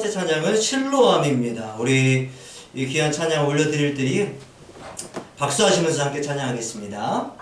번째 찬양은 실로암입니다. 우리 이 귀한 찬양 올려드릴 때에 박수하시면서 함께 찬양하겠습니다.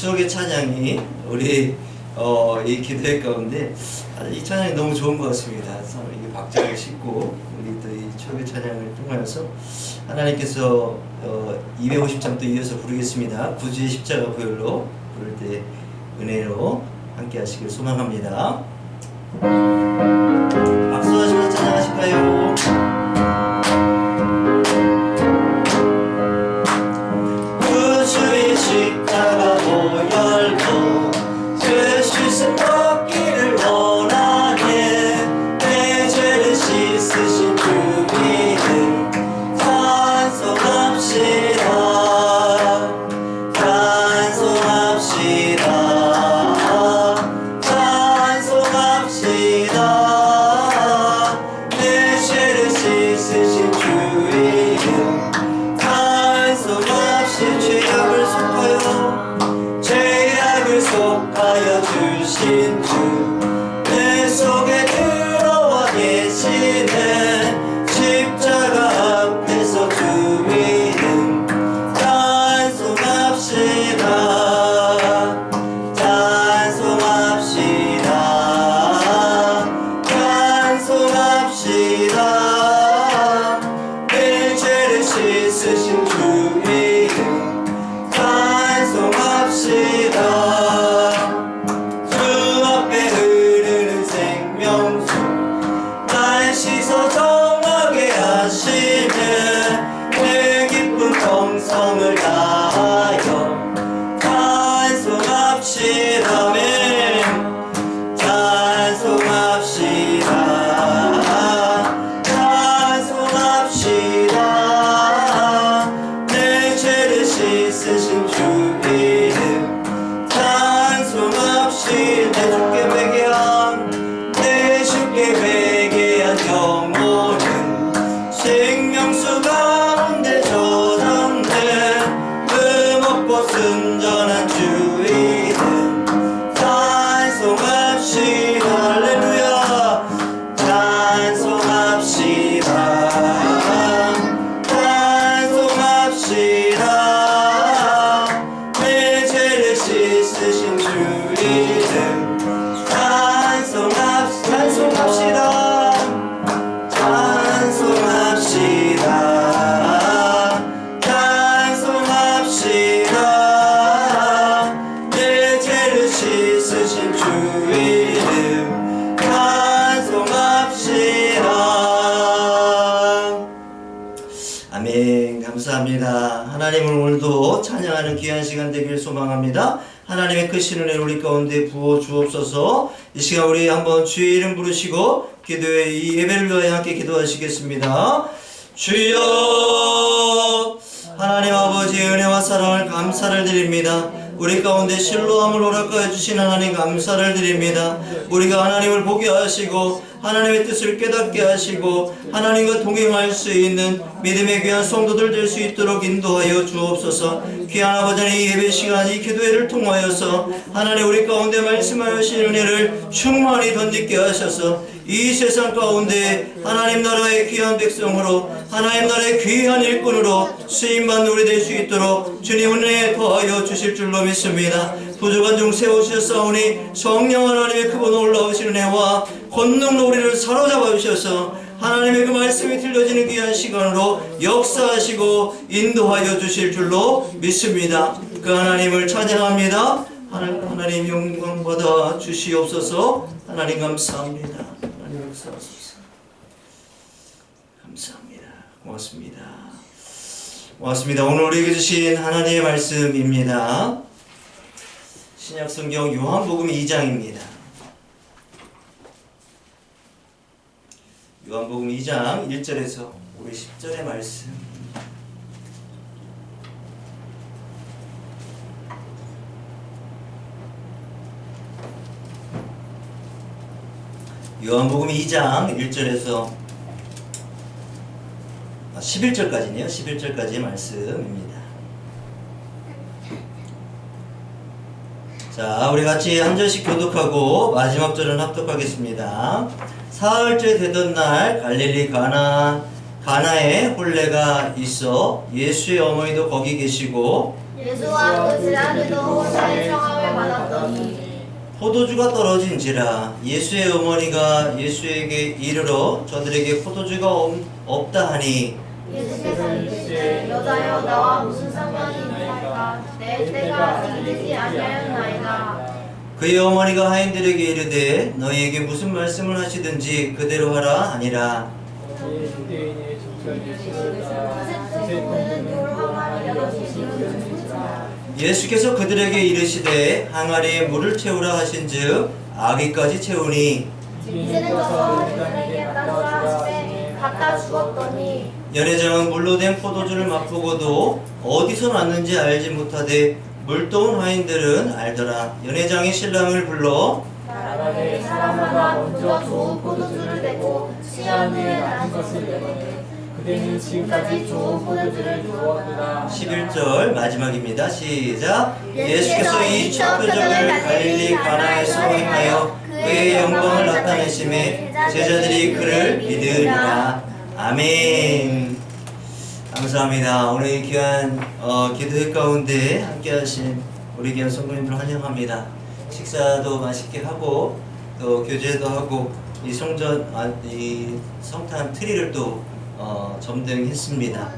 추억의 찬양이 우리 이 기도회 가운데 이 찬양이 너무 좋은 것 같습니다. 참 이게 박자를 싣고 우리 또 이 추억의 찬양을 통하여서 하나님께서 250장 또 이어서 부르겠습니다. 구주의 십자가 보혈로 부를 때 은혜로 함께 하시길 소망합니다. 박수하시면서 찬양하실까요? 구주의 십자가 보혈로 주 씻음 받기를 원하네. 내 죄를 씻으신 주 믿음 찬송합시다. 찬송합시다. 찬송합시다. 함께 회개한 영혼은 생명수 가운데 저장된 흠없고 순전한 주의는 찬송합시다. 할렐루야. 찬송합시다. 찬송합시다. 내 죄를 씻으신 주 이름 찬송합시다. 찬송합시다. 찬송합시다. 내 죄를 씻으신 주 이름 찬송합시다. 아멘. 감사합니다. 하나님을 오늘도 찬양하는 귀한 시간 되길 소망합니다. 하나님의 크신 은혜 우리 가운데 부어 주옵소서. 이 시간 우리 한번 주의 이름 부르시고 기도의 이 예배를 위하여 함께 기도하시겠습니다. 주여, 하나님 아버지의 은혜와 사랑을 감사를 드립니다. 우리 가운데 실로함을 허락하여 주신 하나님 감사를 드립니다. 우리가 하나님을 보게 하시고 하나님의 뜻을 깨닫게 하시고 하나님과 동행할 수 있는 믿음의 귀한 성도들 될 수 있도록 인도하여 주옵소서. 귀한 아버지, 이 예배 시간 이 기도회를 통하여서 하나님 우리 가운데 말씀하신 은혜를 충만히 던지게 하셔서 이 세상 가운데 하나님 나라의 귀한 백성으로 하나님 나라의 귀한 일꾼으로 쓰임받는 우리 될 수 있도록 주님 은혜 더하여 주실 줄로 믿습니다. 부족한 중 세우셨사오니 성령 하나님의 크고 놀라우신 은혜와 권능으로 우리를 사로잡아 주셔서 하나님의 그 말씀이 들려지는 귀한 시간으로 역사하시고 인도하여 주실 줄로 믿습니다. 그 하나님을 찬양합니다. 하나님 영광 받아 주시옵소서. 하나님 감사합니다. 하나님 역사하소서. 감사합니다. 고맙습니다. 고맙습니다. 오늘 우리에게 주신 하나님의 말씀입니다. 신약 성경 요한복음 2장입니다. 요한복음 2장 1절에서 우리 10절의 말씀. 요한복음 2장 1절에서 11절까지네요. 11절까지의 말씀입니다. 자, 우리 같이 한 절씩 교독하고 마지막 절은 합독하겠습니다. 사흘째 되던 날 갈릴리 가나에 혼례가 있어 예수의 어머니도 거기 계시고 예수와 그 제자들도 혼례의 청함을 받았더니 포도주가 떨어진지라 예수의 어머니가 예수에게 이르러 저들에게 포도주가 없다 하니 예수께서 이르시되 여자여 나와 무슨 상관이 있나이까 내 때가 아직 이르지 아니하였나이다. 그의 어머니가 하인들에게 이르되 너희에게 무슨 말씀을 하시든지 그대로 하라 하니라. 예수께서 그들에게 이르시되 항아리에 물을 채우라 하신즉 아기까지 채우니 이제는 져서 그들에게 따르라 하시되 갖다 주었더니 연회장은 물로 된 포도주를 맛보고도 어디서 났는지 알지 못하되 물도온 하인들은 알더라. 연회장이 신랑을 불러 나라에 사람마다 먼저 좋은 포도주를 내고 취한 후에 나은 것을 내거든 그대는 지금까지 좋은 포도주를 주었구나. 11절 마지막입니다. 시작. 예수께서 이 첫 표적을 갈릴리 가나에서 행하여 그의 영광을 나타내심에 제자들이 그를 믿으리라. 아멘. 감사합니다. 오늘 이 귀한 기도회 가운데 함께하신 우리 귀한 성도님들 환영합니다. 식사도 맛있게 하고 또 교제도 하고 이 성탄 트리를 또 점등했습니다.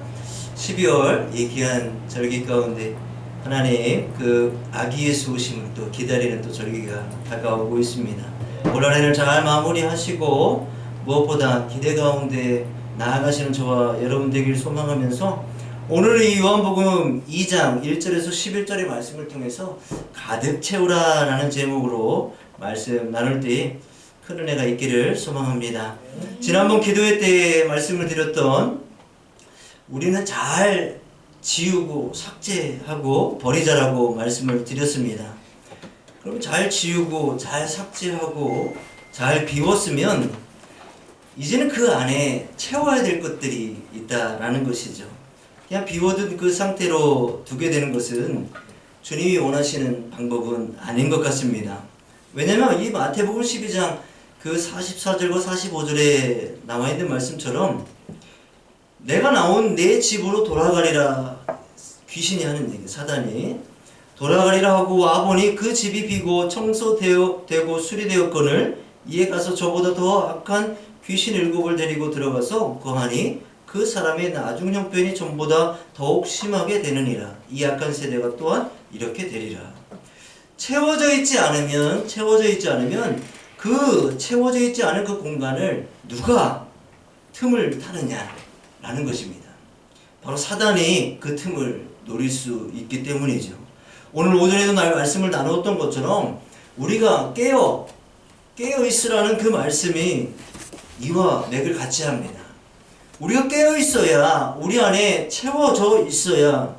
12월 이 귀한 절기 가운데 하나님 그 아기 예수 오심을 또 기다리는 또 절기가 다가오고 있습니다. 올 한해를 잘 마무리하시고 무엇보다 기대 가운데 나아가시는 저와 여러분 되길 소망하면서 오늘 이 요한복음 2장 1절에서 11절의 말씀을 통해서 가득 채우라 라는 제목으로 말씀 나눌 때 큰 은혜가 있기를 소망합니다. 지난번 기도회 때 말씀을 드렸던 우리는 잘 지우고 삭제하고 버리자라고 말씀을 드렸습니다. 그럼 잘 지우고 잘 삭제하고 잘 비웠으면 이제는 그 안에 채워야 될 것들이 있다라는 것이죠. 그냥 비워둔 그 상태로 두게 되는 것은 주님이 원하시는 방법은 아닌 것 같습니다. 왜냐하면 이 마태복음 12장 그 44절과 45절에 나와 있는 말씀처럼 내가 나온 내 집으로 돌아가리라, 귀신이 하는 얘기, 사단이 돌아가리라 하고 와보니 그 집이 비고 청소되고 수리되었거늘 이에 가서 저보다 더 악한 귀신 7을 데리고 들어가서 거하니 그 사람의 나중 형편이 전보다 더욱 심하게 되느니라. 이 악한 세대가 또한 이렇게 되리라. 채워져 있지 않으면 그 채워져 있지 않은 그 공간을 누가 틈을 타느냐라는 것입니다. 바로 사단이 그 틈을 노릴 수 있기 때문이죠. 오늘 오전에도 말씀을 나누었던 것처럼 우리가 깨어 있으라는 그 말씀이 이와 맥을 같이 합니다. 우리가 깨어 있어야, 우리 안에 채워져 있어야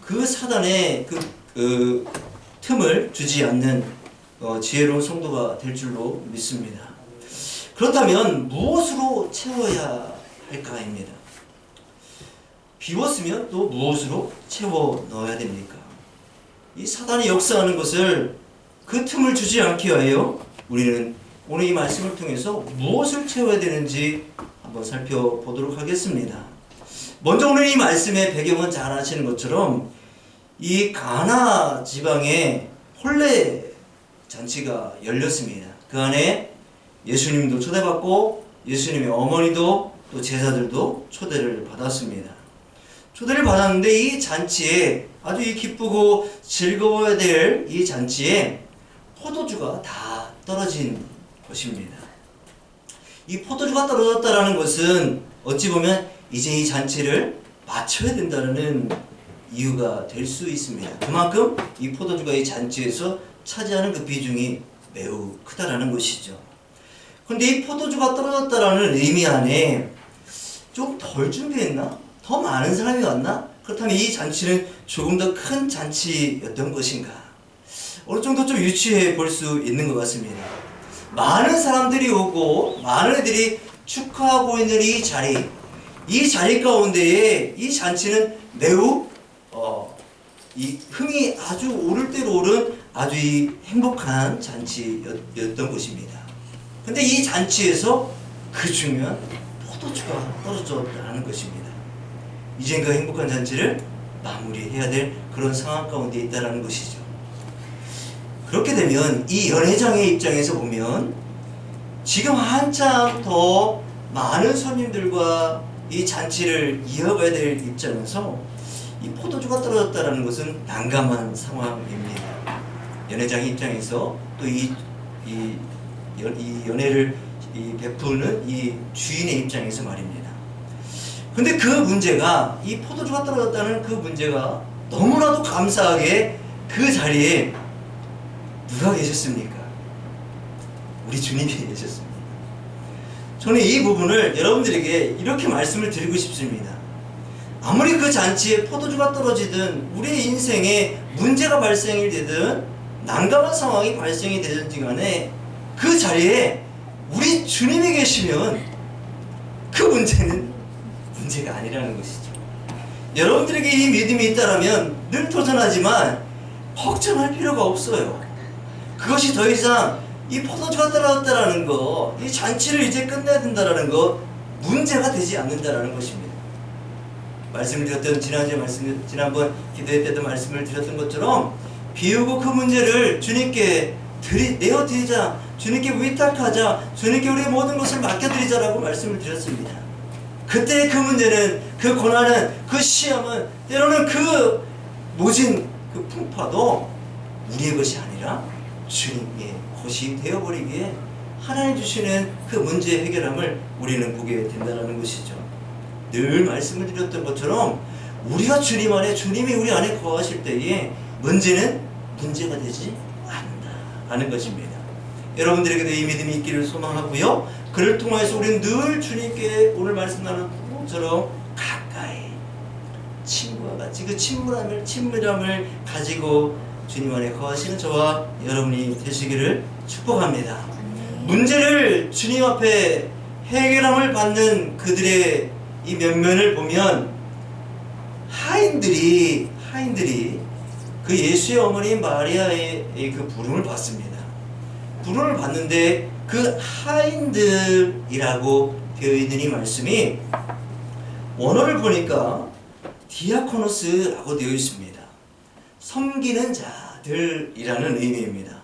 그 사단의 그 틈을 주지 않는 지혜로운 성도가 될 줄로 믿습니다. 그렇다면 무엇으로 채워야 할까입니다. 비웠으면 또 무엇으로 채워 넣어야 됩니까? 이 사단이 역사하는 것을, 그 틈을 주지 않기 위하여 우리는 오늘 이 말씀을 통해서 무엇을 채워야 되는지 한번 살펴보도록 하겠습니다. 먼저 오늘 이 말씀의 배경은 잘 아시는 것처럼 이 가나 지방에 혼례 잔치가 열렸습니다. 그 안에 예수님도 초대받고 예수님의 어머니도 또 제자들도 초대를 받았습니다. 초대를 받았는데 이 잔치에, 아주 이 기쁘고 즐거워야 될 이 잔치에 포도주가 다 떨어진 것입니다. 이 포도주가 떨어졌다라는 것은 어찌 보면 이제 이 잔치를 마쳐야 된다는 이유가 될 수 있습니다. 그만큼 이 포도주가 이 잔치에서 차지하는 그 비중이 매우 크다라는 것이죠. 그런데 이 포도주가 떨어졌다라는 의미 안에 좀 덜 준비했나? 더 많은 사람이 왔나? 그렇다면 이 잔치는 조금 더 큰 잔치였던 것인가? 어느 정도 좀 유추해 볼 수 있는 것 같습니다. 많은 사람들이 오고 많은 애들이 축하하고 있는 이 자리 가운데에 이 잔치는 매우 이 흥이 아주 오를 대로 오른 아주 이 행복한 잔치였던 것입니다. 근데 이 잔치에서 그 중요한 포도주가 떨어졌다는 것입니다. 이젠 그 행복한 잔치를 마무리해야 될 그런 상황 가운데 있다는 것이죠. 그렇게 되면 이 연회장의 입장에서 보면 지금 한참 더 많은 손님들과 이 잔치를 이어가야 될 입장에서 이 포도주가 떨어졌다는 것은 난감한 상황입니다. 연회장의 입장에서 또 이 연회를 베푸는 이 주인의 입장에서 말입니다. 근데 그 문제가, 이 포도주가 떨어졌다는 그 문제가 너무나도 감사하게 그 자리에 누가 계셨습니까? 우리 주님이 계셨습니다. 저는 이 부분을 여러분들에게 이렇게 말씀을 드리고 싶습니다. 아무리 그 잔치에 포도주가 떨어지든 우리의 인생에 문제가 발생이 되든 난감한 상황이 발생이 되든지 간에 그 자리에 우리 주님이 계시면 그 문제는 문제가 아니라는 것이죠. 여러분들에게 이 믿음이 있다면 늘 도전하지만 걱정할 필요가 없어요. 그것이 더 이상 이 포도주가 떨어졌다라는 거, 이 잔치를 이제 끝내야 된다라는 거, 문제가 되지 않는다라는 것입니다. 말씀을 드렸던 지난번 기도회 때도 말씀을 드렸던 것처럼 비우고 그 문제를 주님께 내어드리자, 주님께 위탁하자, 주님께 우리의 모든 것을 맡겨드리자라고 말씀을 드렸습니다. 그때 그 문제는, 그 고난은, 그 시험은, 때로는 그 모진 그 풍파도 우리의 것이 아니라 주님의 것이 되어버리기에 하나님 주시는 그 문제 해결함을 우리는 보게 된다는 것이죠. 늘 말씀을 드렸던 것처럼 우리가 주님 안에, 주님이 우리 안에 거하실 때에 문제는 문제가 되지 않는다라는 것입니다. 여러분들에게도 이 믿음이 있기를 소망하고요. 그를 통해서 우리는 늘 주님께 오늘 말씀 나눈 것처럼 가까이 친구와 같이 그 친밀함을 가지고 주님 안에 거하시는 저와 여러분이 되시기를 축복합니다. 문제를 주님 앞에 해결함을 받는 그들의 이 면면을 보면 하인들이 그 예수의 어머니 마리아의 그 부름을 받습니다. 부름을 받는데 그 하인들이라고 되어 있는 이 말씀이 원어를 보니까 디아코노스라고 되어 있습니다. 섬기는 자들이라는 의미입니다.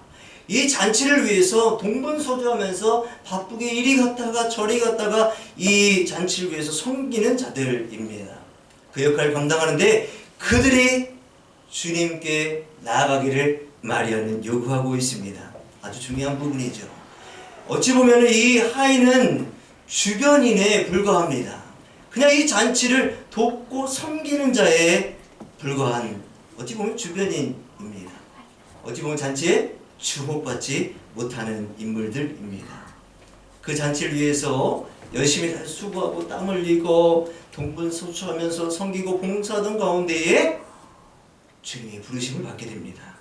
이 잔치를 위해서 동분서주하면서 바쁘게 이리 갔다가 저리 갔다가 이 잔치를 위해서 섬기는 자들입니다. 그 역할을 감당하는데 그들이 주님께 나아가기를 마리아는 요구하고 있습니다. 아주 중요한 부분이죠. 어찌 보면 이 하인은 주변인에 불과합니다. 그냥 이 잔치를 돕고 섬기는 자에 불과한 어찌 보면 주변인입니다. 어찌 보면 잔치에 주목받지 못하는 인물들입니다. 그 잔치를 위해서 열심히 수고하고 땀 흘리고 동분서주하면서 섬기고 봉사하던 가운데에 주님의 부르심을 받게 됩니다.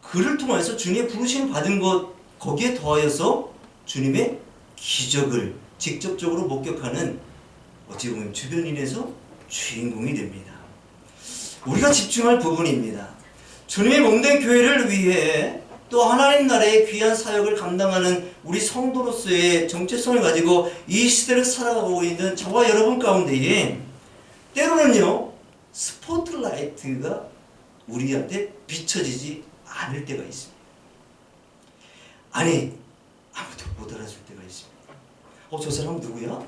그를 통해서 주님의 부르심을 받은 것 거기에 더하여서 주님의 기적을 직접적으로 목격하는 어찌 보면 주변인에서 주인공이 됩니다. 우리가 집중할 부분입니다. 주님의 몸된 교회를 위해 또 하나님 나라의 귀한 사역을 감당하는 우리 성도로서의 정체성을 가지고 이 시대를 살아가고 있는 저와 여러분 가운데에 때로는요 스포트라이트가 우리한테 비춰지지 않을 때가 있습니다. 아니 아무도 못 알아줄 때가 있습니다. 저 사람 누구야?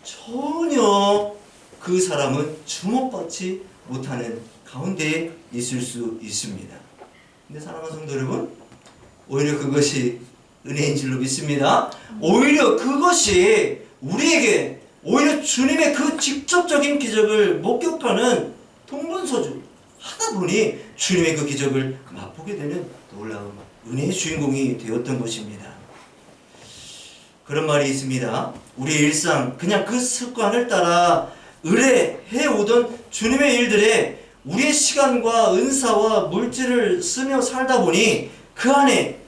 전혀 그 사람은 주목받지 못하는 가운데에 있을 수 있습니다. 근데 사랑하는 성도 여러분, 오히려 그것이 은혜인 줄로 믿습니다. 오히려 그것이 우리에게 오히려 주님의 그 직접적인 기적을 목격하는 동분서주 하다 보니 주님의 그 기적을 맛보게 되는 놀라운 은혜의 주인공이 되었던 것입니다. 그런 말이 있습니다. 우리의 일상 그냥 그 습관을 따라 의뢰해 오던 주님의 일들에 우리의 시간과 은사와 물질을 쓰며 살다 보니 그 안에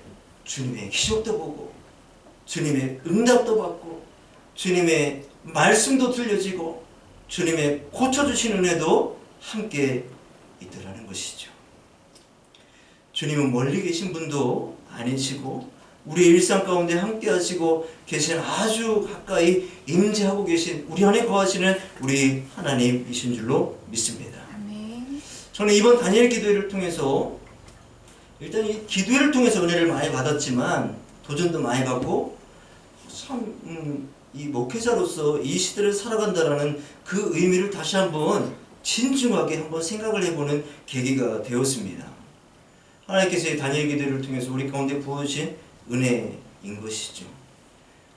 주님의 기적도 보고 주님의 응답도 받고 주님의 말씀도 들려지고 주님의 고쳐주신 은혜도 함께 있더라는 것이죠. 주님은 멀리 계신 분도 아니시고 우리 일상 가운데 함께 하시고 계신 아주 가까이 임재하고 계신 우리 안에 거하시는 우리 하나님이신 줄로 믿습니다. 아멘. 저는 이번 다니엘 기도회를 통해서 일단 이 기도회를 통해서 은혜를 많이 받았지만 도전도 많이 받고 참 이 목회자로서 이 시대를 살아간다라는 그 의미를 다시 한번 진중하게 한번 생각을 해보는 계기가 되었습니다. 하나님께서 이 다니엘 기도회를 통해서 우리 가운데 부어주신 은혜인 것이죠.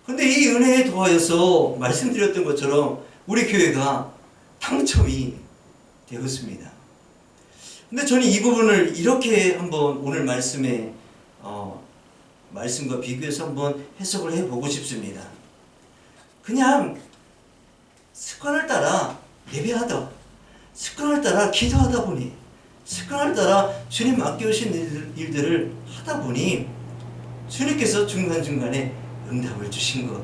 그런데 이 은혜에 더하여서 말씀드렸던 것처럼 우리 교회가 당첨이 되었습니다. 근데 저는 이 부분을 이렇게 한번 오늘 말씀에 말씀과 비교해서 한번 해석을 해보고 싶습니다. 그냥 습관을 따라 예배하다, 습관을 따라 기도하다 보니, 습관을 따라 주님 맡겨주신 일들을 하다 보니 주님께서 중간중간에 응답을 주신 것,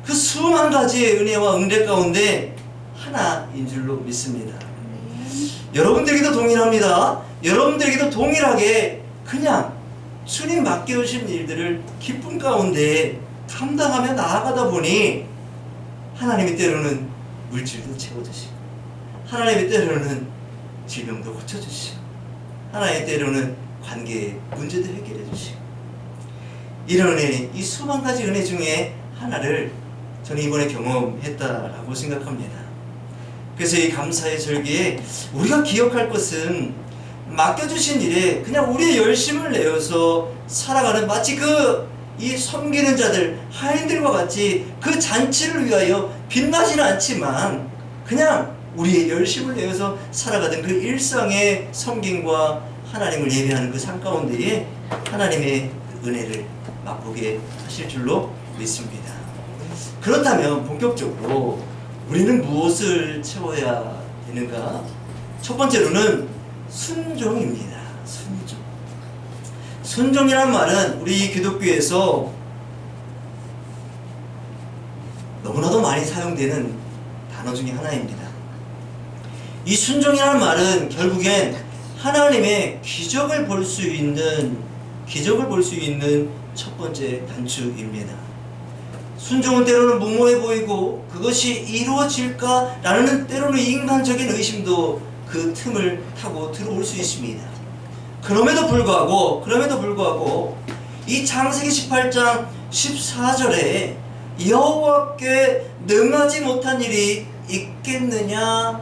그 수만 가지의 은혜와 응대 가운데 하나인 줄로 믿습니다. 여러분들에게도 동일합니다. 여러분들에게도 동일하게 그냥 주님 맡겨주신 일들을 기쁨 가운데 감당하며 나아가다 보니 하나님이 때로는 물질도 채워주시고 하나님이 때로는 질병도 고쳐주시고 하나님이 때로는 관계의 문제도 해결해 주시고 이런 은혜, 이 수만 가지 은혜 중에 하나를 저는 이번에 경험했다라고 생각합니다. 그래서 이 감사의 절기에 우리가 기억할 것은 맡겨주신 일에 그냥 우리의 열심을 내어서 살아가는 마치 이 섬기는 자들, 하인들과 같이 그 잔치를 위하여 빛나지는 않지만 그냥 우리의 열심을 내어서 살아가던 그 일상의 섬김과 하나님을 예배하는 그 삶 가운데에 하나님의 은혜를 맛보게 하실 줄로 믿습니다. 그렇다면 본격적으로 우리는 무엇을 채워야 되는가? 첫 번째로는 순종입니다. 순종. 순종이란 말은 우리 기독교에서 너무나도 많이 사용되는 단어 중에 하나입니다. 이 순종이라는 말은 결국엔 하나님의 기적을 볼 수 있는 첫 번째 단추입니다. 순종은 때로는 무모해 보이고 그것이 이루어질까라는 때로는 인간적인 의심도 그 틈을 타고 들어올 수 있습니다. 그럼에도 불구하고 이 창세기 18장 14절에 여호와께 능하지 못한 일이 있겠느냐라고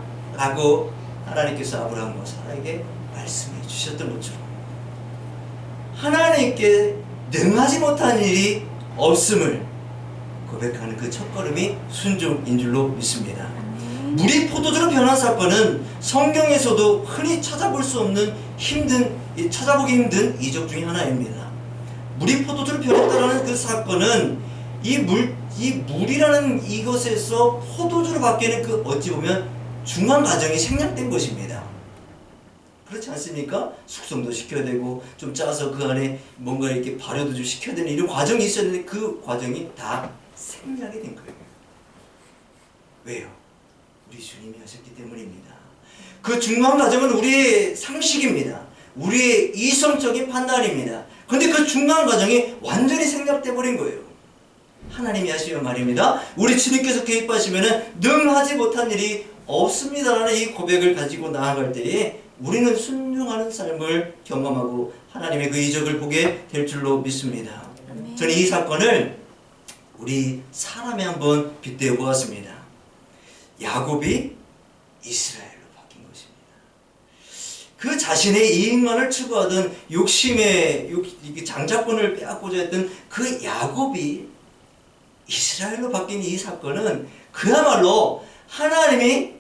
하나님께서 아브라함과 사라에게 말씀해 주셨던 것처럼 하나님께 능하지 못한 일이 없음을 고백하는 그 첫걸음이 순종인 줄로 믿습니다. 물이 포도주로 변한 사건은 성경에서도 흔히 찾아보기 힘든 이적 중에 하나입니다. 물이 포도주로 변했다는 그 사건은 이 물이라는 이것에서 포도주로 바뀌는 그 어찌 보면 중간 과정이 생략된 것입니다. 그렇지 않습니까? 숙성도 시켜야 되고 좀 짜서 그 안에 뭔가 이렇게 발효도 좀 시켜야 되는 이런 과정이 있었는데 그 과정이 다 생략이 된 거예요. 왜요? 우리 주님이 하셨기 때문입니다. 그 중간 과정은 우리의 상식입니다. 우리의 이성적인 판단입니다. 그런데 그 중간 과정이 완전히 생략돼 버린 거예요. 하나님이 하시면 말입니다. 우리 주님께서 개입하시면 능하지 못한 일이 없습니다라는 이 고백을 가지고 나아갈 때에 우리는 순종하는 삶을 경험하고 하나님의 그 이적을 보게 될 줄로 믿습니다. 저는 이 사건을 우리 사람에 한번 빗대어 보았습니다. 야곱이 이스라엘로 바뀐 것입니다. 그 자신의 이익만을 추구하던 욕심의 장자권을 빼앗고자 했던 그 야곱이 이스라엘로 바뀐 이 사건은 그야말로 하나님이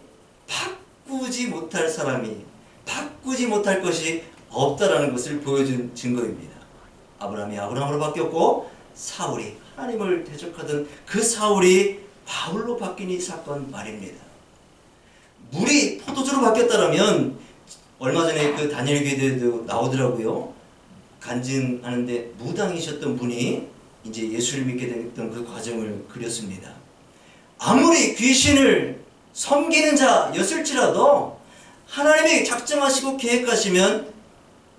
바꾸지 못할 것이 없다라는 것을 보여준 증거입니다. 아브라함이 아브라함으로 바뀌었고 사울이 하나님을 대적하던 그 사울이 바울로 바뀐 이 사건 말입니다. 물이 포도주로 바뀌었다면 얼마 전에 그 다니엘 기도에도 나오더라고요. 간증하는데 무당이셨던 분이 이제 예수를 믿게 됐던 그 과정을 그렸습니다. 아무리 귀신을 섬기는 자였을지라도 하나님이 작정하시고 계획하시면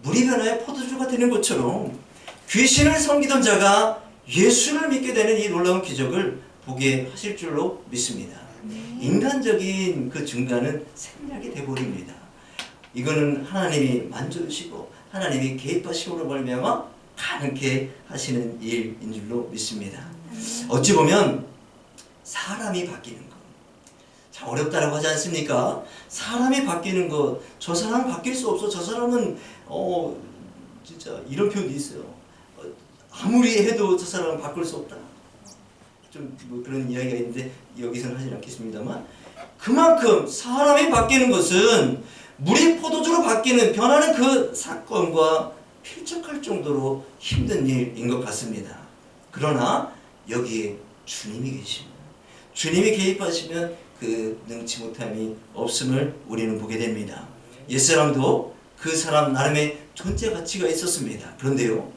물이 변화해 포도주가 되는 것처럼 귀신을 섬기던 자가 예수를 믿게 되는 이 놀라운 기적을 보게 하실 줄로 믿습니다. 인간적인 그 중간은 생략이 되어버립니다. 이거는 하나님이 만져주시고 하나님이 개입하심으로 말미암아 가능케 하시는 일인 줄로 믿습니다. 어찌 보면 사람이 바뀌는 것 참 어렵다라고 하지 않습니까? 사람이 바뀌는 것, 저 사람은 바뀔 수 없어. 저 사람은 진짜 이런 표현도 있어요. 아무리 해도 저 사람은 바꿀 수 없다. 좀 뭐 그런 이야기가 있는데 여기서는 하진 않겠습니다만 그만큼 사람이 바뀌는 것은 물이 포도주로 바뀌는 변하는 그 사건과 필적할 정도로 힘든 일인 것 같습니다. 그러나 여기에 주님이 계십니다. 주님이 개입하시면 그 능치 못함이 없음을 우리는 보게 됩니다. 옛사람도 그 사람 나름의 존재 가치가 있었습니다. 그런데요,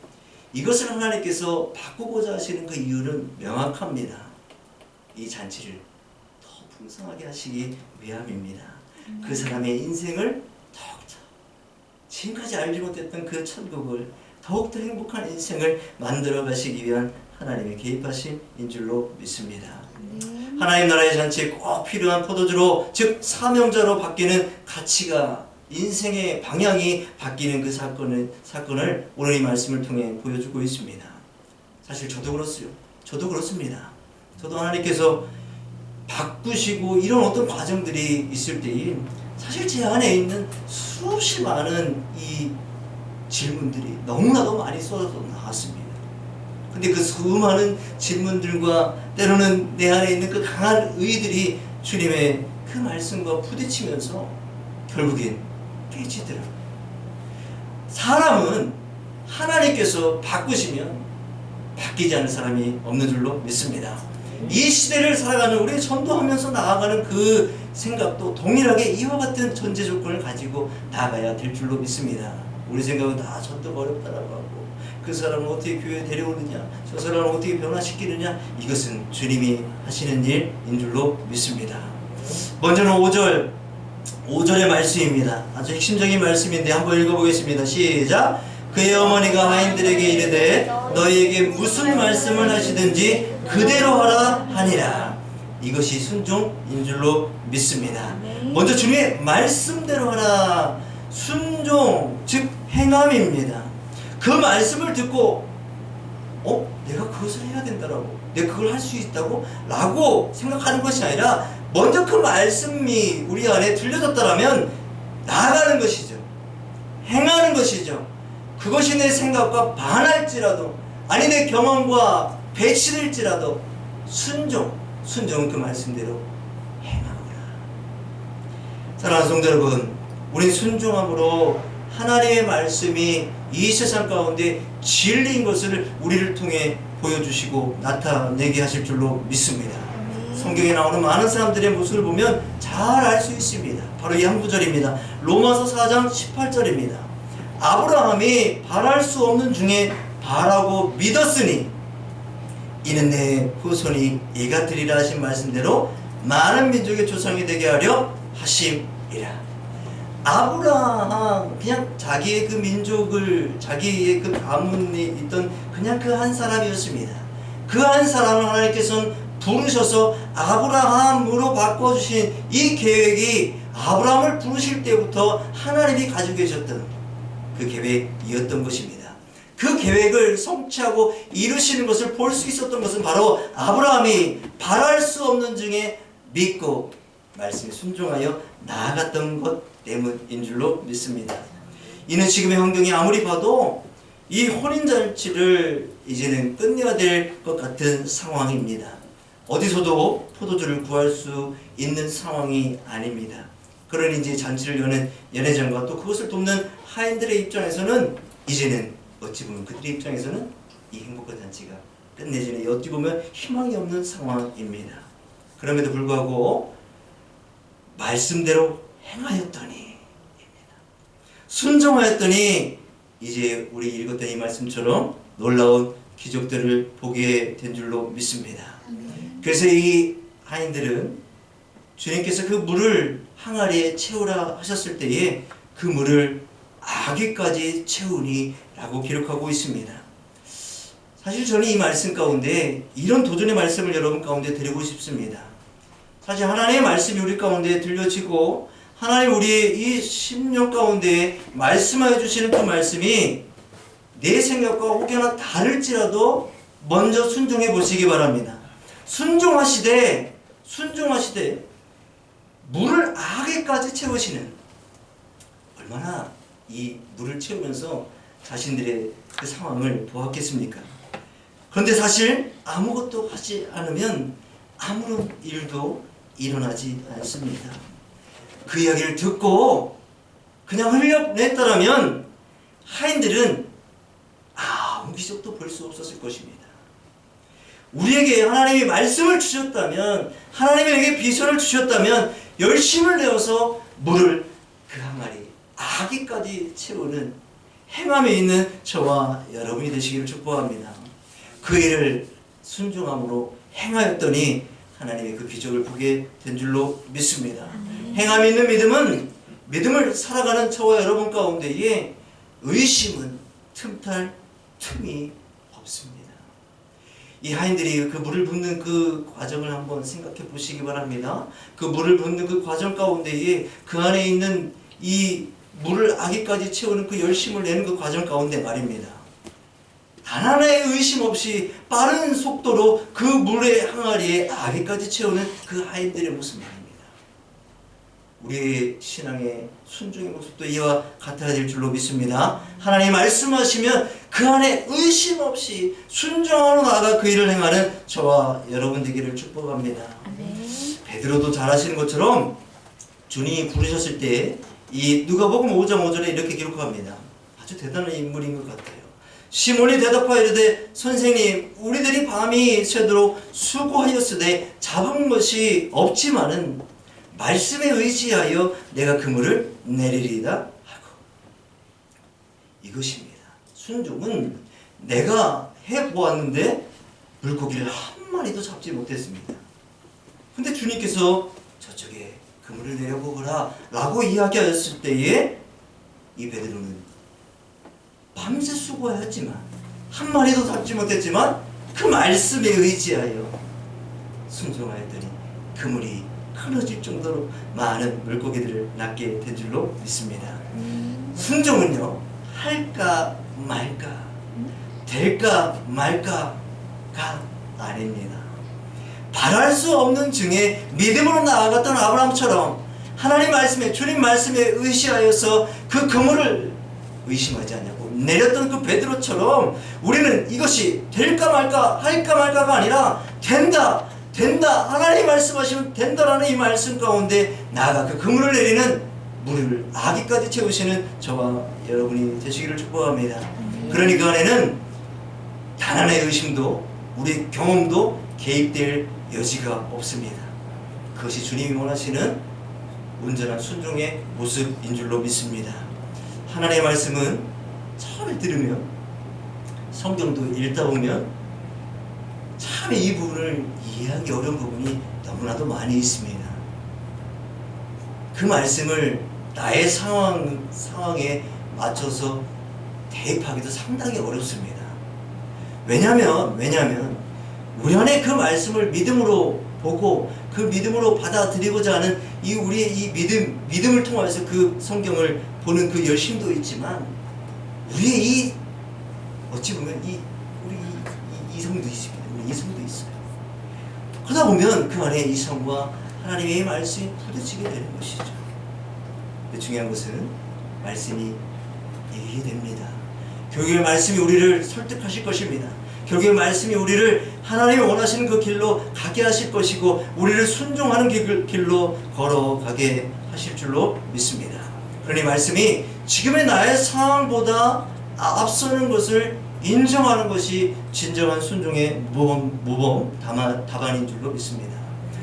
이것을 하나님께서 바꾸고자 하시는 그 이유는 명확합니다. 이 잔치를 더 풍성하게 하시기 위함입니다. 그 사람의 인생을 더욱더 지금까지 알지 못했던 그 천국을 더욱더 행복한 인생을 만들어 가시기 위한 하나님의 개입하심인 줄로 믿습니다. 하나님 나라의 잔치에 꼭 필요한 포도주로, 즉 사명자로 바뀌는 가치가, 인생의 방향이 바뀌는 그 사건을 오늘 이 말씀을 통해 보여주고 있습니다. 사실 저도 그렇습니다. 저도 하나님께서 바꾸시고 이런 어떤 과정들이 있을 때에 사실 제 안에 있는 수없이 많은 이 질문들이 너무나도 많이 쏟아져 나왔습니다. 근데 그 수많은 질문들과 때로는 내 안에 있는 그 강한 의들이 주님의 그 말씀과 부딪히면서 결국엔 깨지더라고요. 사람은 하나님께서 바꾸시면 바뀌지 않는 사람이 없는 줄로 믿습니다. 이 시대를 살아가는 우리 전도하면서 나아가는 그 생각도 동일하게 이와 같은 전제 조건을 가지고 나아가야 될 줄로 믿습니다. 우리 생각은 다 전도가 어렵다라고 하고 그 사람을 어떻게 교회에 데려오느냐, 저 사람을 어떻게 변화시키느냐, 이것은 주님이 하시는 일인 줄로 믿습니다. 먼저는 5절의 말씀입니다. 아주 핵심적인 말씀인데 한번 읽어보겠습니다. 시작. 그의 어머니가 하인들에게 이르되 너희에게 무슨 말씀을 하시든지 그대로 하라 하니라. 이것이 순종인 줄로 믿습니다. 먼저 주님의 말씀대로 하라. 순종, 즉 행함입니다. 그 말씀을 듣고 내가 그것을 해야 된다라고, 내가 그걸 할 수 있다고 라고 생각하는 것이 아니라 먼저 그 말씀이 우리 안에 들려졌다라면 나아가는 것이죠. 행하는 것이죠. 그것이 내 생각과 반할지라도, 아니 내 경험과 배치될지라도 순종은 그 말씀대로 행하거라. 사랑하는 성도 여러분, 우리 순종함으로 하나님의 말씀이 이 세상 가운데 진리인 것을 우리를 통해 보여주시고 나타내게 하실 줄로 믿습니다. 성경에 나오는 많은 사람들의 모습을 보면 잘 알 수 있습니다. 바로 이 한 구절입니다. 로마서 4장 18절입니다. 아브라함이 바랄 수 없는 중에 바라고 믿었으니 이는 내 후손이 이가 되리라 하신 말씀대로 많은 민족의 조상이 되게 하려 하심이라. 아브라함, 그냥 자기의 그 민족을, 자기의 그 가문이 있던 그냥 그 한 사람이었습니다. 그 한 사람을 하나님께서는 부르셔서 아브라함으로 바꿔주신 이 계획이 아브라함을 부르실 때부터 하나님이 가지고 계셨던 그 계획이었던 것입니다. 그 계획을 성취하고 이루시는 것을 볼 수 있었던 것은 바로 아브라함이 바랄 수 없는 중에 믿고 말씀에 순종하여 나아갔던 것 때문인 줄로 믿습니다. 이는 지금의 환경이 아무리 봐도 이 혼인잔치를 이제는 끝내야 될 것 같은 상황입니다. 어디서도 포도주를 구할 수 있는 상황이 아닙니다. 그러니 이제 잔치를 여는 연회장과 또 그것을 돕는 하인들의 입장에서는 이제는 어찌 보면 그들의 입장에서는 이 행복한 잔치가 끝내지는 어찌 보면 희망이 없는 상황입니다. 그럼에도 불구하고 말씀대로 행하였더니, 순종하였더니 이제 우리 읽었던 이 말씀처럼 놀라운 기적들을 보게 된 줄로 믿습니다. 그래서 이 하인들은 주님께서 그 물을 항아리에 채우라 하셨을 때에 그 물을 아귀까지 채우니 라고 기록하고 있습니다. 사실 저는 이 말씀 가운데 이런 도전의 말씀을 여러분 가운데 드리고 싶습니다. 사실 하나님의 말씀이 우리 가운데 들려지고 하나님 우리의 이 심령 가운데 말씀하여 주시는 그 말씀이 내 생각과 혹여나 다를지라도 먼저 순종해 보시기 바랍니다. 순종하시되 물을 아귀까지 채우시는, 얼마나 이 물을 채우면서 자신들의 그 상황을 보았겠습니까? 그런데 사실 아무것도 하지 않으면 아무런 일도 일어나지 않습니다. 그 이야기를 듣고 그냥 흘려냈더라면 하인들은 아무 기적도 볼 수 없었을 것입니다. 우리에게 하나님이 말씀을 주셨다면, 하나님에게 비전을 주셨다면 열심을 내어서 물을 그 항아리 아귀까지 채우는 행함에 있는 저와 여러분이 되시기를 축복합니다. 그 일을 순종함으로 행하였더니 하나님의 그 기적을 보게 된 줄로 믿습니다. 행함이 있는 믿음을 살아가는 저와 여러분 가운데에 의심은 틈탈 틈이 없습니다. 이 하인들이 그 물을 붓는 그 과정을 한번 생각해 보시기 바랍니다. 그 물을 붓는 그 과정 가운데에 그 안에 있는 이 물을 아귀까지 채우는 그 열심을 내는 그 과정 가운데 말입니다. 단 하나의 의심 없이 빠른 속도로 그 물의 항아리에 아귀까지 채우는 그 하인들의 모습 말입니다. 우리의 신앙의 순종의 모습도 이와 같아야 될 줄로 믿습니다. 하나님 말씀하시면 그 안에 의심 없이 순종하러 나아가 그 일을 행하는 저와 여러분 되기를 축복합니다. 베드로도 잘 아시는 것처럼 주님이 부르셨을 때 이 누가복음 5장 5절에 이렇게 기록합니다. 아주 대단한 인물인 것 같아요. 시몬이 대답하여 이르되 선생님, 우리들이 밤이 새도록 수고하였으되 잡은 것이 없지만은 말씀에 의지하여 내가 그물을 내리리이다 하고. 이것입니다. 순종은 내가 해보았는데 물고기를 한 마리도 잡지 못했습니다. 근데 주님께서 저쪽에 그물을 내려보거라 라고 이야기하였을 때에 이 베드로는 밤새 수고하였지만 한 마리도 잡지 못했지만 그 말씀에 의지하여 순종하였더니 그물이 끊어질 정도로 많은 물고기들을 낚게 된 줄로 믿습니다. 순종은요, 할까 말까, 될까 말까가 아닙니다. 바랄 수 없는 중에 믿음으로 나아갔던 아브라함처럼 하나님 말씀에, 주님 말씀에 의시하여서 그 그물을 의심하지 않냐고 내렸던 그 베드로처럼 우리는 이것이 될까 말까, 할까 말까가 아니라 된다, 하나님 말씀하시면 된다라는 이 말씀 가운데 나아가 그 그물을 내리는 물을 아기까지 채우시는 저와 여러분이 되시기를 축복합니다. 그러니 그 안에는 단 하나의 의심도 우리 경험도 개입될 여지가 없습니다. 그것이 주님이 원하시는 온전한 순종의 모습인 줄로 믿습니다. 하나님의 말씀은 잘 들으면, 성경도 읽다 보면 참 이 부분을 이해하기 어려운 부분이 너무나도 많이 있습니다. 그 말씀을 나의 상황에 맞춰서 대입하기도 상당히 어렵습니다. 왜냐하면 우리 안에 그 말씀을 믿음으로 보고 그 믿음으로 받아들이고자 하는 이 우리의 이 믿음을 통해서 그 성경을 보는 그 열심도 있지만 우리의 이 어찌 보면 우리 이성도 있습니다. 우리 이성도 있어요. 그러다 보면 그 안에 이성과 하나님의 말씀이 부딪히게 되는 것이죠. 중요한 것은 말씀이 이해됩니다. 결국에 말씀이 우리를 설득하실 것입니다. 결국에 말씀이 우리를 하나님이 원하시는 그 길로 가게 하실 것이고 우리를 순종하는 길로 걸어가게 하실 줄로 믿습니다. 그러니 말씀이 지금의 나의 상황보다 앞서는 것을 인정하는 것이 진정한 순종의 모범 답안인 줄로 믿습니다.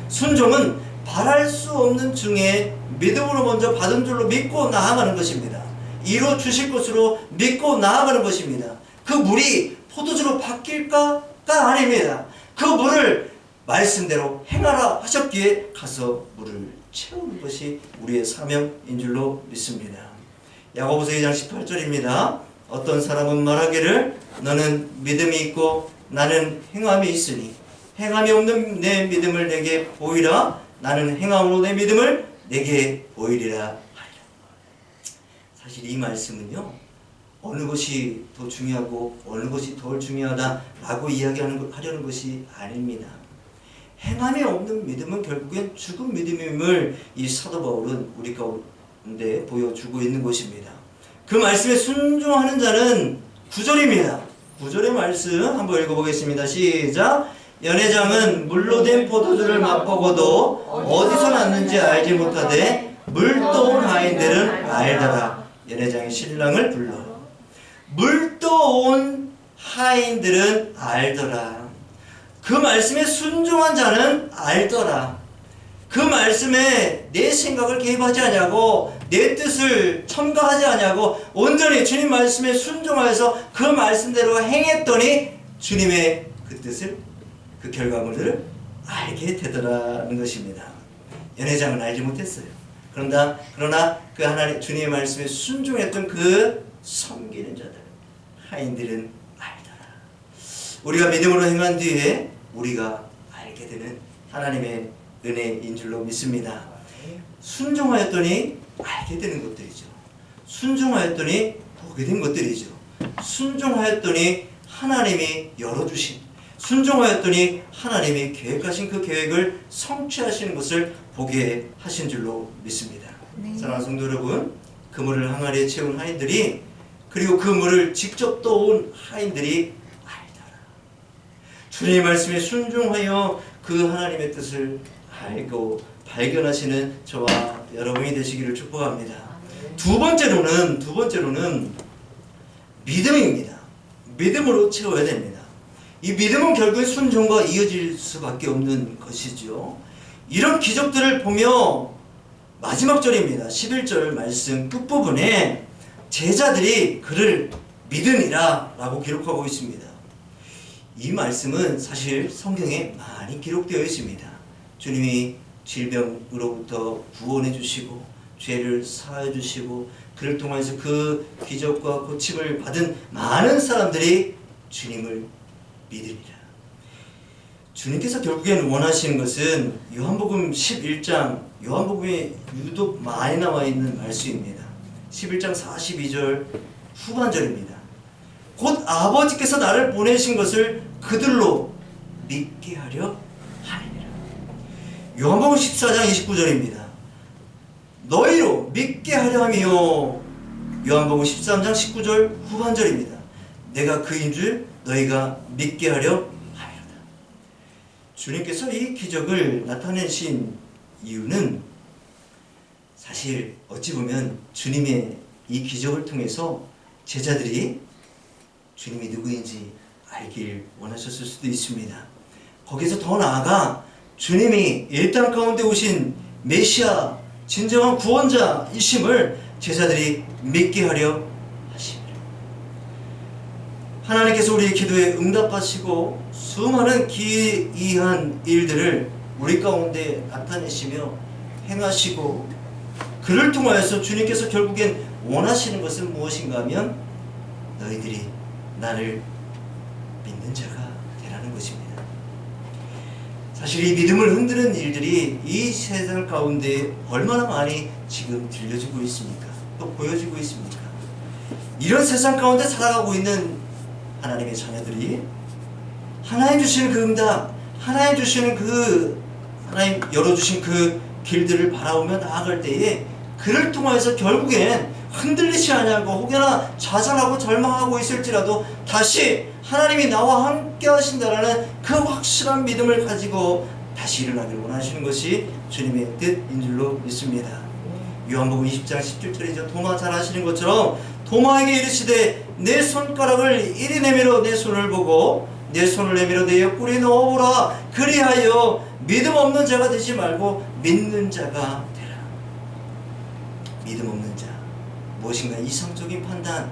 순종은 바랄 수 없는 중에 믿음으로 먼저 받은 줄로 믿고 나아가는 것입니다. 이루 주실 것으로 믿고 나아가는 것입니다. 그 물이 포도주로 바뀔까가 아닙니다. 그 물을 말씀대로 행하라 하셨기에 가서 물을 채우는 것이 우리의 사명인 줄로 믿습니다. 야고보서 2장 18절입니다. 어떤 사람은 말하기를 너는 믿음이 있고 나는 행함이 있으니 행함이 없는 내 믿음을 내게 보이라. 나는 행함으로 내 믿음을 내게 보이리라 하리라. 사실 이 말씀은요, 어느 것이 더 중요하고 어느 것이 덜 중요하다라고 이야기하려는 것이 아닙니다. 행함이 없는 믿음은 결국엔 죽은 믿음임을 이 사도 바울은 우리 가운데 보여주고 있는 것입니다. 그 말씀에 순종하는 자는 9절입니다. 9절의 말씀 한번 읽어보겠습니다. 시작. 연회장은 물로 된 포도주를 맛보고도 어디서 났는지 알지 못하되 물떠온 하인들은 알더라. 연회장이 신랑을 불러 물떠온 하인들은 알더라. 그 말씀에 순종한 자는 알더라. 그 말씀에 내 생각을 개입하지 않냐고, 내 뜻을 첨가하지 않냐고 온전히 주님 말씀에 순종하여서 그 말씀대로 행했더니 주님의 그 뜻을, 그 결과물들을 알게 되더라는 것입니다. 연회장은 알지 못했어요. 그러나 그 하나님 주님의 말씀에 순종했던 그 섬기는 자들, 하인들은 알더라. 우리가 믿음으로 행한 뒤에 우리가 알게 되는 하나님의 은혜인 줄로 믿습니다. 순종하였더니 알게 되는 것들이죠. 순종하였더니 보게 된 것들이죠. 순종하였더니 하나님이 열어주신, 순종하였더니 하나님이 계획하신 그 계획을 성취하시는 것을 보게 하신 줄로 믿습니다. 사랑하는 성도 여러분, 그물을 항아리에 채운 하인들이, 그리고 그 물을 직접 떠온 하인들이 알더라. 주님의 말씀에 순종하여 그 하나님의 뜻을 알고 발견하시는 저와 여러분이 되시기를 축복합니다. 두 번째로는 믿음입니다. 믿음으로 채워야 됩니다. 이 믿음은 결국 순종과 이어질 수밖에 없는 것이죠. 이런 기적들을 보며 마지막 절입니다. 11절 말씀 끝부분에 제자들이 그를 믿으니라 라고 기록하고 있습니다. 이 말씀은 사실 성경에 많이 기록되어 있습니다. 주님이 질병으로부터 구원해 주시고 죄를 사하여 주시고 그를 통해서 그 기적과 고침을 받은 많은 사람들이 주님을 믿으리라. 주님께서 결국엔 원하시는 것은 요한복음 11장, 요한복음에 유독 많이 나와 있는 말씀입니다. 11장 42절 후반절입니다. 곧 아버지께서 나를 보내신 것을 그들로 믿게 하려 하리라. 요한복음 14장 29절입니다. 너희로 믿게 하려 하며, 요한복음 13장 19절 후반절입니다. 내가 그인 줄 너희가 믿게 하려 하리라. 주님께서 이 기적을 나타내신 이유는 사실 어찌 보면 주님의 이 기적을 통해서 제자들이 주님이 누구인지 알길 원하셨을 수도 있습니다. 거기서 더 나아가 주님이 이 땅 가운데 오신 메시아, 진정한 구원자이심을 제자들이 믿게 하려 하십니다. 하나님께서 우리의 기도에 응답하시고 수많은 기이한 일들을 우리 가운데 나타내시며 행하시고, 그를 통하여서 주님께서 결국엔 원하시는 것은 무엇인가 하면 너희들이 나를 믿는 자가 되라는 것입니다. 사실 이 믿음을 흔드는 일들이 이 세상 가운데 얼마나 많이 지금 들려지고 있습니까? 또 보여지고 있습니까? 이런 세상 가운데 살아가고 있는 하나님의 자녀들이 하나님 주시는 그 응답, 하나님 주시는 하나님 열어주신 그 길들을 바라보며 나아갈 때에 그를 통해서 결국엔 흔들리지 아니하고 혹여나 좌절하고 절망하고 있을지라도 다시 하나님이 나와 함께 하신다라는 그 확실한 믿음을 가지고 다시 일어나기를 원하시는 것이 주님의 뜻인 줄로 믿습니다. 요한복음 20장 17절이죠. 도마 잘 아시는 것처럼 도마에게 이르시되 내 손가락을 이리 내밀어 내 손을 보고 내 손을 내밀어 내 옆구리에 넣어보라. 그리하여 믿음 없는 자가 되지 말고 믿는 자가 되라. 믿음 없는 자, 무엇인가 이성적인 판단,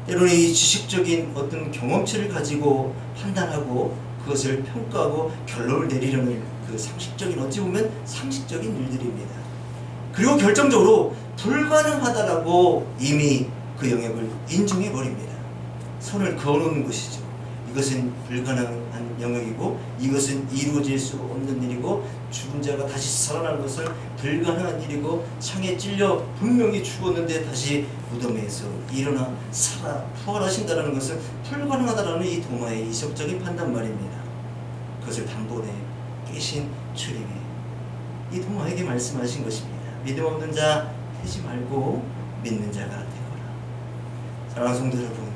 때로는 이 지식적인 어떤 경험치를 가지고 판단하고 그것을 평가하고 결론을 내리려는 그 상식적인, 어찌 보면 상식적인 일들입니다. 그리고 결정적으로 불가능하다라고 이미 그 영역을 인정해 버립니다. 선을 그어놓는 것이죠. 이것은 불가능한 영역이고 이것은 이루어질 수 없는 일이고 죽은 자가 다시 살아나는 것은 불가능한 일이고 창에 찔려 분명히 죽었는데 다시 무덤에서 일어나 살아 부활하신다는 것은 불가능하다라는 이 도마의 이성적인 판단 말입니다. 그것을 단번에 깨신 주님이 이 도마에게 말씀하신 것입니다. 믿음 없는 자 되지 말고 믿는 자가 되거라. 사랑하는 성도 여러분,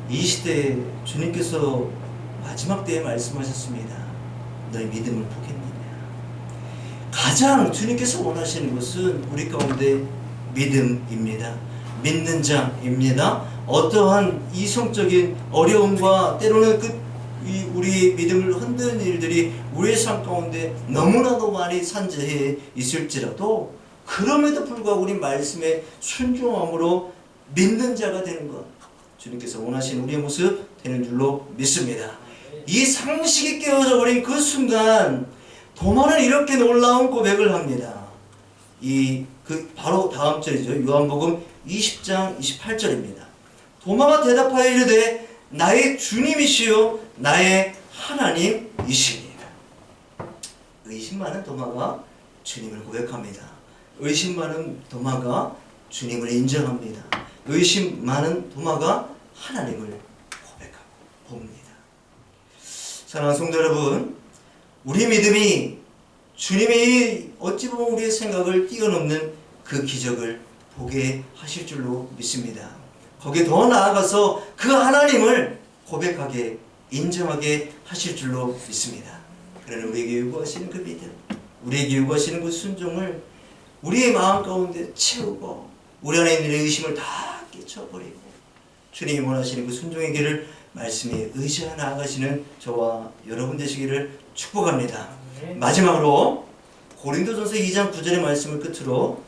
이 시대에 주님께서 마지막 때에 말씀하셨습니다. 너희 믿음을 보겠느냐. 가장 주님께서 원하시는 것은 우리 가운데 믿음입니다. 믿는 자입니다. 어떠한 이성적인 어려움과 때로는 우리 믿음을 흔드는 일들이 우리의 삶 가운데 너무나도 많이 산재해 있을지라도 그럼에도 불구하고 우리 말씀에 순종함으로 믿는 자가 되는 것, 주님께서 원하시는 우리의 모습 되는 줄로 믿습니다. 이 상식이 깨어져 버린 그 순간 도마는 이렇게 놀라운 고백을 합니다. 바로 다음 절이죠. 요한복음 20장 28절입니다. 도마가 대답하여 이르되 나의 주님이시요 나의 하나님이시니라. 의심 많은 도마가 주님을 고백합니다. 의심 많은 도마가 주님을 인정합니다. 의심 많은 도마가 하나님을 고백하고 봅니다. 사랑하는 성도 여러분, 우리 믿음이 주님의 어찌 보면 우리의 생각을 뛰어넘는 그 기적을 보게 하실 줄로 믿습니다. 거기에 더 나아가서 그 하나님을 고백하게 인정하게 하실 줄로 믿습니다. 그러나 우리에게 요구하시는 그 믿음, 우리에게 요구하시는 그 순종을 우리의 마음 가운데 채우고 우리 안에 있는 의심을 다 깨쳐버리고 주님이 원하시는 그 순종의 길을 말씀에 의지하여 나아가시는 저와 여러분 되시기를 축복합니다. 마지막으로 고린도전서 2장 9절의 말씀을 끝으로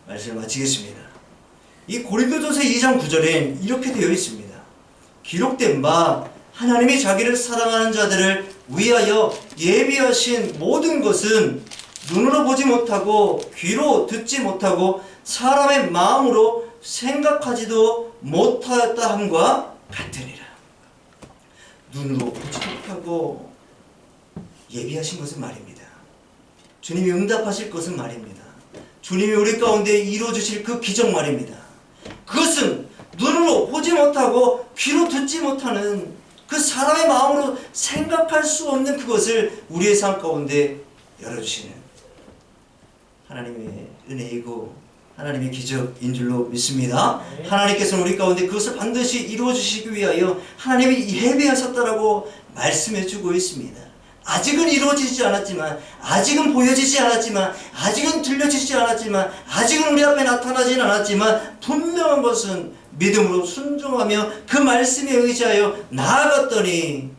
말씀을 마치겠습니다. 이 고린도전서 2장 9절에 이렇게 되어 있습니다. 기록된 바 하나님이 자기를 사랑하는 자들을 위하여 예비하신 모든 것은 눈으로 보지 못하고 귀로 듣지 못하고 사람의 마음으로 생각하지도 못하였다 함과 같으니라. 눈으로 보지 못하고 예비하신 것은 말입니다. 주님이 응답하실 것은 말입니다. 주님이 우리 가운데 이루어주실 그 기적 말입니다. 그것은 눈으로 보지 못하고 귀로 듣지 못하는 그 사람의 마음으로 생각할 수 없는 그것을 우리의 삶 가운데 열어주시는 하나님의 은혜이고 하나님의 기적인 줄로 믿습니다. 하나님께서는 우리 가운데 그것을 반드시 이루어 주시기 위하여 하나님이 예배하셨다라고 말씀해 주고 있습니다. 아직은 이루어지지 않았지만, 아직은 보여지지 않았지만, 아직은 들려지지 않았지만, 아직은 우리 앞에 나타나지는 않았지만 분명한 것은 믿음으로 순종하며 그 말씀에 의지하여 나아갔더니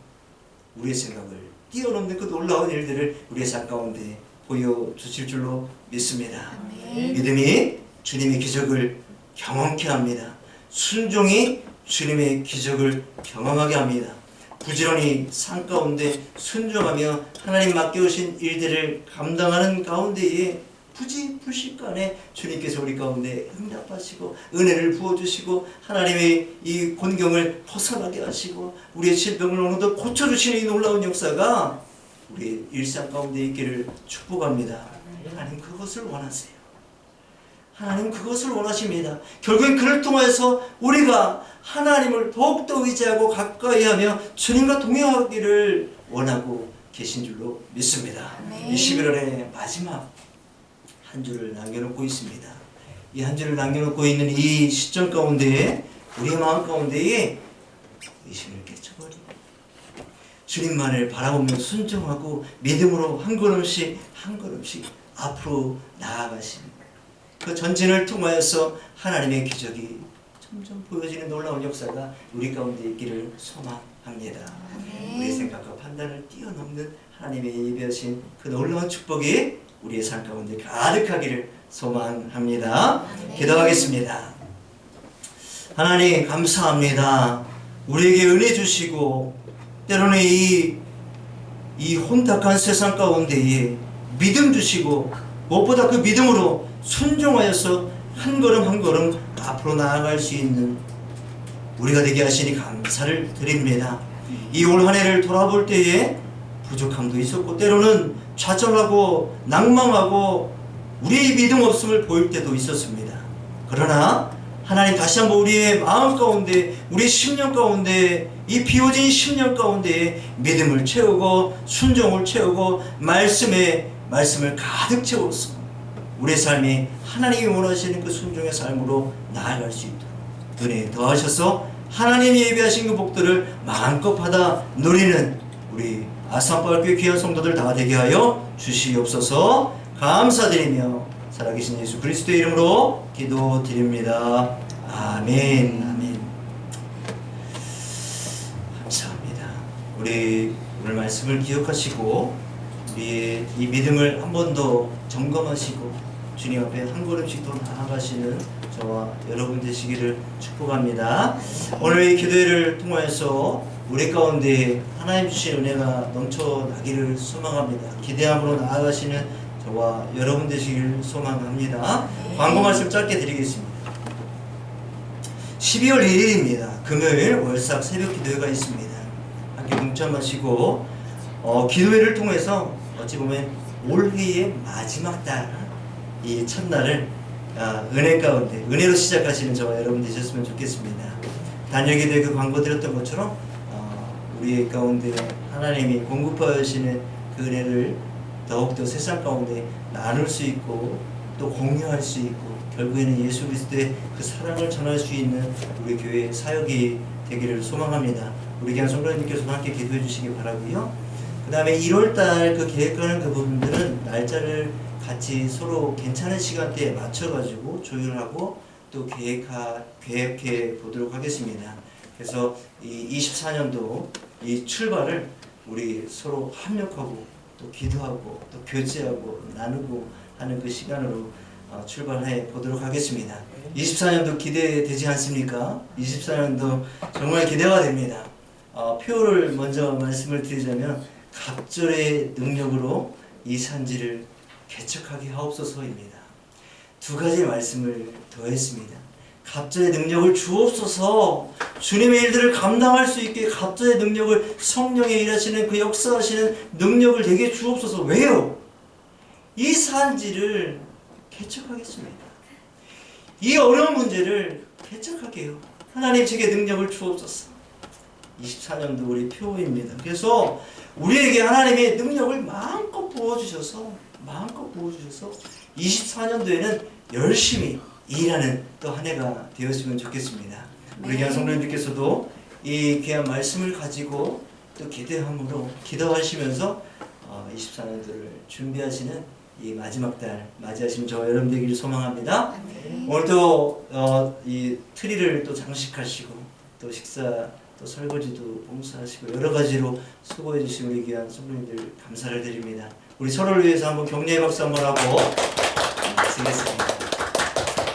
우리의 생각을 뛰어넘는 그 놀라운 일들을 우리의 삶 가운데 보여주실 줄로 믿습니다. 믿음이 주님의 기적을 경험케 합니다. 순종이 주님의 기적을 경험하게 합니다. 부지런히 삶 가운데 순종하며 하나님 맡겨오신 일들을 감당하는 가운데에 부지불식간에 주님께서 우리 가운데 응답하시고 은혜를 부어주시고 하나님의 이 곤경을 벗어나게 하시고 우리의 질병을 어느덧 고쳐주시는 이 놀라운 역사가 우리의 일상 가운데 있기를 축복합니다. 하나님 그것을 원하세요. 하나님 그것을 원하십니다. 결국엔 그를 통해서 우리가 하나님을 더욱더 의지하고 가까이하며 주님과 동행하기를 원하고 계신 줄로 믿습니다. 이 11월의 마지막 한 주를 남겨놓고 있습니다. 이 한 주를 남겨놓고 있는 이 시점 가운데에 우리의 마음 가운데에 의심을 깨쳐버리고 주님만을 바라보며 순종하고 믿음으로 한 걸음씩 한 걸음씩 앞으로 나아가십니다. 그 전진을 통하여서 하나님의 기적이 점점 보여지는 놀라운 역사가 우리 가운데 있기를 소망합니다. 우리의 생각과 판단을 뛰어넘는 하나님의 예비하신 그 놀라운 축복이 우리의 삶 가운데 가득하기를 소망합니다. 기도하겠습니다. 하나님 감사합니다. 우리에게 은혜 주시고 때로는 이 혼탁한 세상 가운데에 믿음 주시고 무엇보다 그 믿음으로 순종하여서 한 걸음 한 걸음 앞으로 나아갈 수 있는 우리가 되게 하시니 감사를 드립니다. 이 올 한 해를 돌아볼 때에 부족함도 있었고 때로는 좌절하고 낭망하고 우리의 믿음 없음을 보일 때도 있었습니다. 그러나 하나님 다시 한번 우리의 마음 가운데 우리의 심령 가운데 이 비워진 심령 가운데 믿음을 채우고 순종을 채우고 말씀을 가득 채워서 우리의 삶이 하나님이 원하시는 그 순종의 삶으로 나아갈 수 있도록 은혜 더하셔서 하나님이 예비하신 그 복들을 마음껏 받아 누리는 우리 아산바울교회 귀한 성도들 다 되게 하여 주시옵소서. 감사드리며 살아계신 예수 그리스도의 이름으로 기도드립니다. 아멘. 아멘. 감사합니다. 우리 오늘 말씀을 기억하시고 우리의 이 믿음을 한 번 더 점검하시고 주님 앞에 한 걸음씩 더 나아가시는 저와 여러분 되시기를 축복합니다. 오늘 이 기도회를 통하여서 우리 가운데 하나님 주신 은혜가 넘쳐나기를 소망합니다. 기대함으로 나아가시는 저와 여러분 되시기를 소망합니다. 광고 말씀 짧게 드리겠습니다. 12월 1일입니다. 금요일 월삭 새벽 기도회가 있습니다. 함께 동참하시고 기도회를 통해서 어찌 보면 올해의 마지막 달 이 첫날을 은혜 가운데 은혜로 시작하시는 저와 여러분 되셨으면 좋겠습니다. 단열기도회 그 광고 드렸던 것처럼 우리 가운데 하나님이 공급하시는 그 은혜를 더욱더 세상 가운데 나눌 수 있고 또 공유할 수 있고 결국에는 예수 그리스도의 그 사랑을 전할 수 있는 우리 교회의 사역이 되기를 소망합니다. 우리 교회 성도님께서도 함께 기도해 주시기 바라고요. 그 다음에 1월달 그 계획하는 그 부분들은 날짜를 같이 서로 괜찮은 시간대에 맞춰가지고 조율하고 또 계획해 보도록 하겠습니다. 그래서 이 24년도 이 출발을 우리 서로 합력하고 또 기도하고 또 교제하고 나누고 하는 그 시간으로 출발해 보도록 하겠습니다. 24년도 기대되지 않습니까? 24년도 정말 기대가 됩니다. 표를 먼저 말씀을 드리자면 갑절의 능력으로 이 산지를 개척하게 하옵소서입니다. 두 가지 말씀을 더했습니다. 갑절의 능력을 주옵소서. 주님의 일들을 감당할 수 있게 갑절의 능력을, 성령의 일하시는 그 역사하시는 능력을 내게 주옵소서. 왜요? 이 산지를 개척하겠습니다. 이 어려운 문제를 개척하게 해요. 하나님 제게 능력을 주옵소서. 24년도 우리 표입니다. 그래서 우리에게 하나님의 능력을 마음껏 부어주셔서 24년도에는 열심히 일하는 또 한 해가 되었으면 좋겠습니다. 우리 귀한 성도님들께서도 이 귀한 말씀을 가지고 또 기대함으로 기도하시면서 24년도를 준비하시는 이 마지막 달 맞이하시는 저 여러분 되기를 소망합니다. 오늘도 이 트리를 또 장식하시고 또 식사 또 설거지도 봉사하시고 여러 가지로 수고해 주신 우리 귀한 성도님들 감사를 드립니다. 우리 서로를 위해서 한번 격려의 박수 한번 하고 마치겠습니다.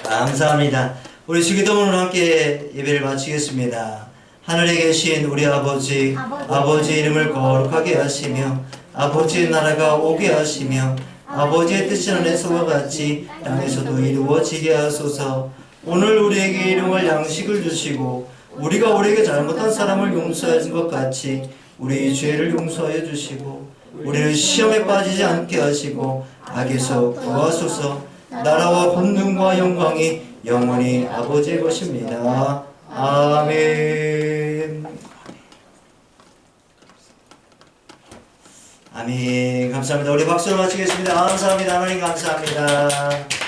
감사합니다. 우리 주기도문으로 함께 예배를 마치겠습니다. 하늘에 계신 우리 아버지 이름을 거룩하게 하시며 아버지의 나라가 오게 하시며 아버지의 뜻이 하늘에서와 같이 땅에서도 이루어지게 하소서. 오늘 우리에게 일용할 양식을 주시고 우리가 우리에게 잘못한 사람을 용서하신 것 같이 우리 죄를 용서하여 주시고 우리를 시험에 빠지지 않게 하시고 악에서 구하소서. 나라와 권능과 영광이 영원히 아버지의 것입니다. 아멘. 아멘. 감사합니다. 우리 박수로 마치겠습니다. 감사합니다. 하나님 감사합니다.